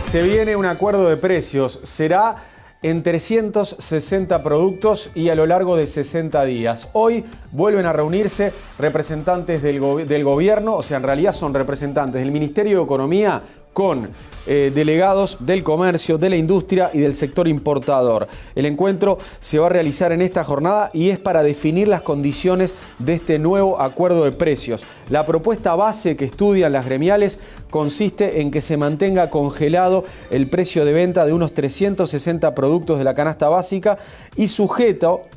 Se viene un acuerdo de precios. Será en 360 productos y a lo largo de 60 días. Hoy vuelven a reunirse representantes del gobierno, o sea, en realidad son representantes del Ministerio de Economía con delegados del comercio, de la industria y del sector importador. El encuentro se va a realizar en esta jornada y es para definir las condiciones de este nuevo acuerdo de precios. La propuesta base que estudian las gremiales consiste en que se mantenga congelado el precio de venta de unos 360 productos de la canasta básica y sujeto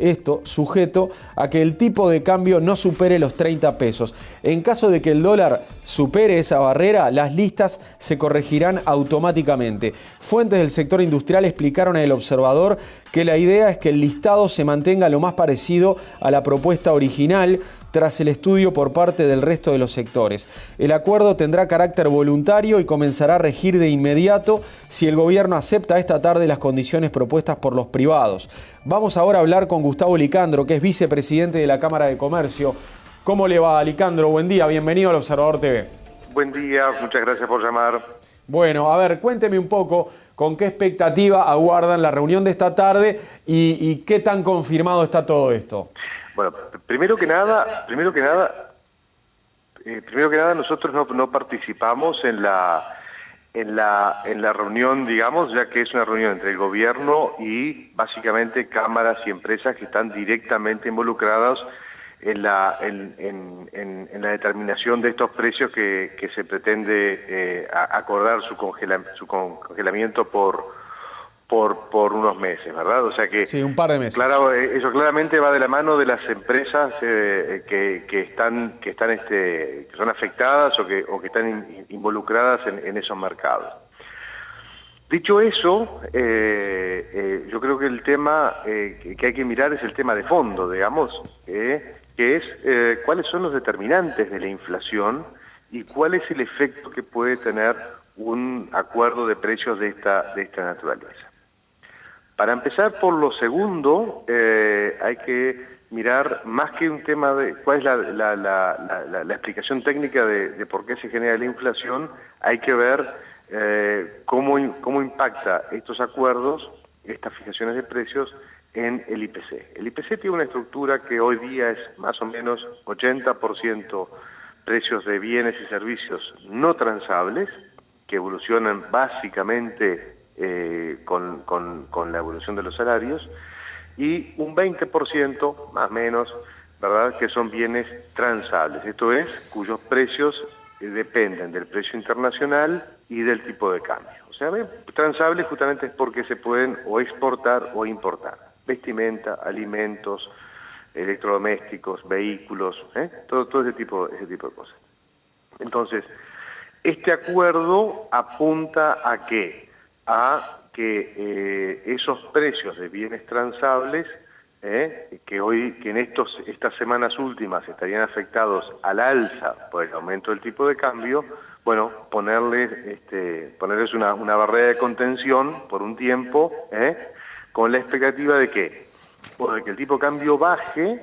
a que el tipo de cambio no supere los 30 pesos. En caso de que el dólar supere esa barrera, las listas se corregirán automáticamente. Fuentes del sector industrial explicaron a El Observador que la idea es que el listado se mantenga lo más parecido a la propuesta original tras el estudio por parte del resto de los sectores. El acuerdo tendrá carácter voluntario y comenzará a regir de inmediato si el gobierno acepta esta tarde las condiciones propuestas por los privados. Vamos ahora a hablar con Gustavo Licandro, que es vicepresidente de la Cámara de Comercio. ¿Cómo le va, Licandro? Buen día, bienvenido al Observador TV. Buen día, muchas gracias por llamar. Bueno, a ver, cuénteme un poco con qué expectativa aguardan la reunión de esta tarde y qué tan confirmado está todo esto. Bueno, primero que nada, nosotros no participamos en la reunión, digamos, ya que es una reunión entre el gobierno y básicamente cámaras y empresas que están directamente involucradas en la determinación de estos precios que se pretende acordar su congelamiento por unos meses, ¿verdad? O sea que sí, un par de meses. Claro, eso claramente va de la mano de las empresas que son afectadas o que están involucradas en esos mercados. Dicho eso, yo creo que el tema que hay que mirar es el tema de fondo, digamos, que es cuáles son los determinantes de la inflación y cuál es el efecto que puede tener un acuerdo de precios de esta naturaleza. Para empezar por lo segundo, hay que mirar más que un tema de cuál es la explicación técnica de por qué se genera la inflación, hay que ver cómo impacta estos acuerdos, estas fijaciones de precios en el IPC. El IPC tiene una estructura que hoy día es más o menos 80% precios de bienes y servicios no transables, que evolucionan básicamente con la evolución de los salarios, y un 20% más o menos, ¿verdad?, que son bienes transables, esto es, cuyos precios dependen del precio internacional y del tipo de cambio. O sea, transables justamente es porque se pueden o exportar o importar. Vestimenta, alimentos, electrodomésticos, vehículos, todo ese tipo de cosas. Entonces, este acuerdo apunta a que esos precios de bienes transables, que en estas semanas últimas estarían afectados al alza por el aumento del tipo de cambio, bueno, ponerles una barrera de contención por un tiempo, con la expectativa de que el tipo de cambio baje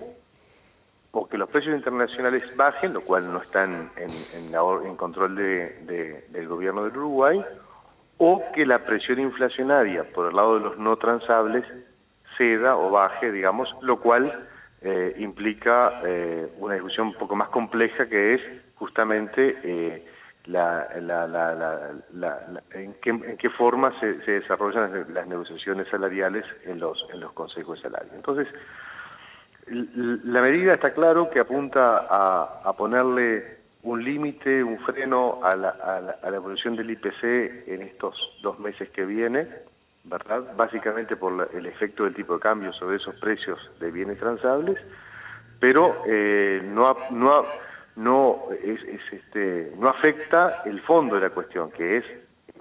o que los precios internacionales bajen, lo cual no está en control del gobierno del Uruguay, o que la presión inflacionaria por el lado de los no transables ceda o baje, digamos, lo cual implica una discusión un poco más compleja, que es justamente en qué forma se desarrollan las negociaciones salariales en los consejos de salario. Entonces, la medida está claro que apunta a ponerle un límite, un freno a la evolución del IPC en estos 2 meses que viene, ¿verdad? Básicamente por el efecto del tipo de cambio sobre esos precios de bienes transables, pero no afecta el fondo de la cuestión, que es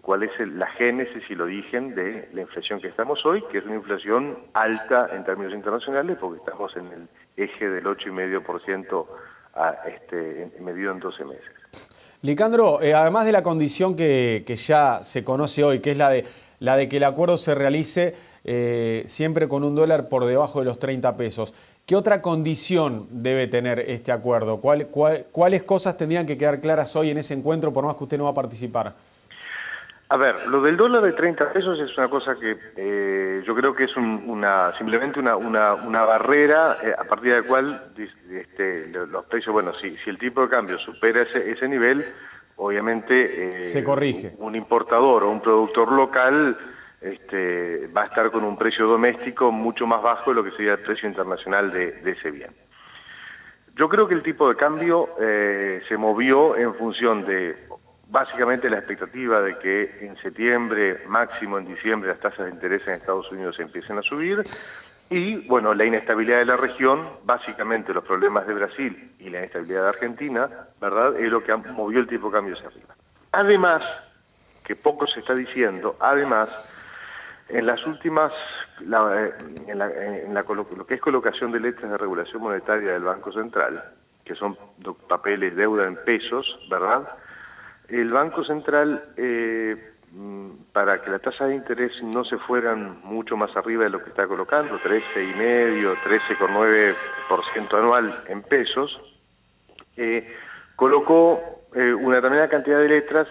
cuál es la génesis y el origen de la inflación que estamos hoy, que es una inflación alta en términos internacionales, porque estamos en el eje del 8,5% medido en 12 meses. Licandro, además de la condición que ya se conoce hoy, que es la de que el acuerdo se realice siempre con un dólar por debajo de los 30 pesos, ¿qué otra condición debe tener este acuerdo? ¿Cuáles cosas tendrían que quedar claras hoy en ese encuentro, por más que usted no va a participar? A ver, lo del dólar de 30 pesos es una cosa que yo creo que es simplemente una barrera a partir de la cual los precios, bueno, si el tipo de cambio supera ese nivel, obviamente Se corrige. un importador o un productor local va a estar con un precio doméstico mucho más bajo de lo que sería el precio internacional de ese bien. Yo creo que el tipo de cambio se movió en función de básicamente la expectativa de que en septiembre, máximo en diciembre, las tasas de interés en Estados Unidos empiecen a subir y, bueno, la inestabilidad de la región, básicamente los problemas de Brasil y la inestabilidad de Argentina, ¿verdad?, es lo que movió el tipo de cambio hacia arriba. Además, que poco se está diciendo, además, en las últimas, lo que es colocación de letras de regulación monetaria del Banco Central, que son papeles deuda en pesos, ¿verdad?, el Banco Central, para que la tasa de interés no se fueran mucho más arriba de lo que está colocando, 13,5%, 13,9% anual en pesos, colocó una determinada cantidad de letras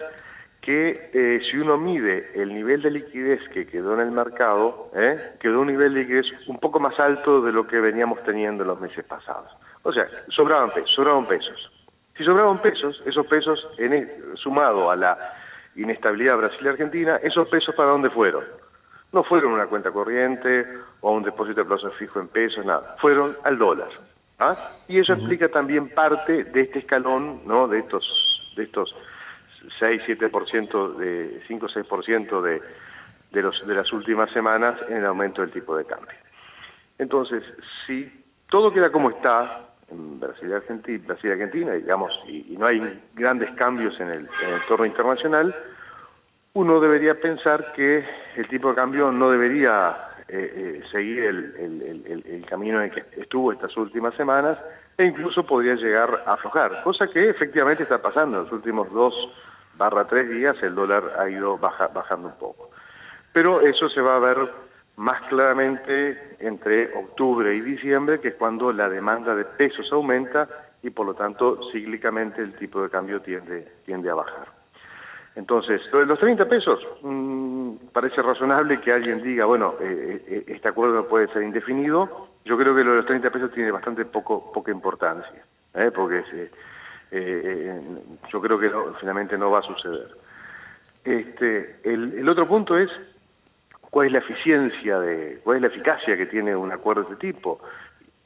que si uno mide el nivel de liquidez que quedó en el mercado, quedó un nivel de liquidez un poco más alto de lo que veníamos teniendo en los meses pasados. O sea, sobraban pesos. Si sobraban pesos, esos pesos, sumado a la inestabilidad de Brasil y Argentina, esos pesos ¿para dónde fueron? No fueron a una cuenta corriente o a un depósito de plazo fijo en pesos, nada. Fueron al dólar. ¿Ah? Y eso explica también parte de este escalón, ¿no?, de estos 6-7%, de 5-6% de las últimas semanas en el aumento del tipo de cambio. Entonces, si todo queda como está en Brasil y Argentina, digamos, y no hay grandes cambios en el entorno internacional, uno debería pensar que el tipo de cambio no debería seguir el camino en el que estuvo estas últimas semanas e incluso podría llegar a aflojar, cosa que efectivamente está pasando. En los últimos 2-3 días el dólar ha ido bajando un poco. Pero eso se va a ver más claramente entre octubre y diciembre, que es cuando la demanda de pesos aumenta y por lo tanto cíclicamente el tipo de cambio tiende a bajar. Entonces, lo de los 30 pesos, parece razonable que alguien diga, bueno, este acuerdo puede ser indefinido. Yo creo que lo de los 30 pesos tiene bastante poca importancia, porque yo creo que finalmente no va a suceder. El otro punto es cuál es la eficacia que tiene un acuerdo de este tipo.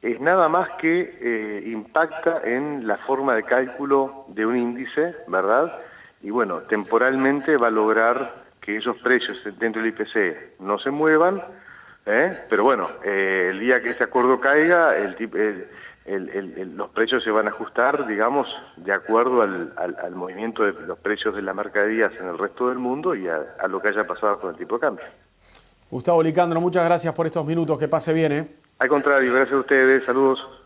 Es nada más que impacta en la forma de cálculo de un índice, ¿verdad? Y bueno, temporalmente va a lograr que esos precios dentro del IPC no se muevan, pero bueno, el día que ese acuerdo caiga, los precios se van a ajustar, digamos, de acuerdo al movimiento de los precios de las mercaderías en el resto del mundo y a lo que haya pasado con el tipo de cambio. Gustavo Licandro, muchas gracias por estos minutos. Que pase bien, ¿eh? Al contrario, gracias a ustedes. Saludos.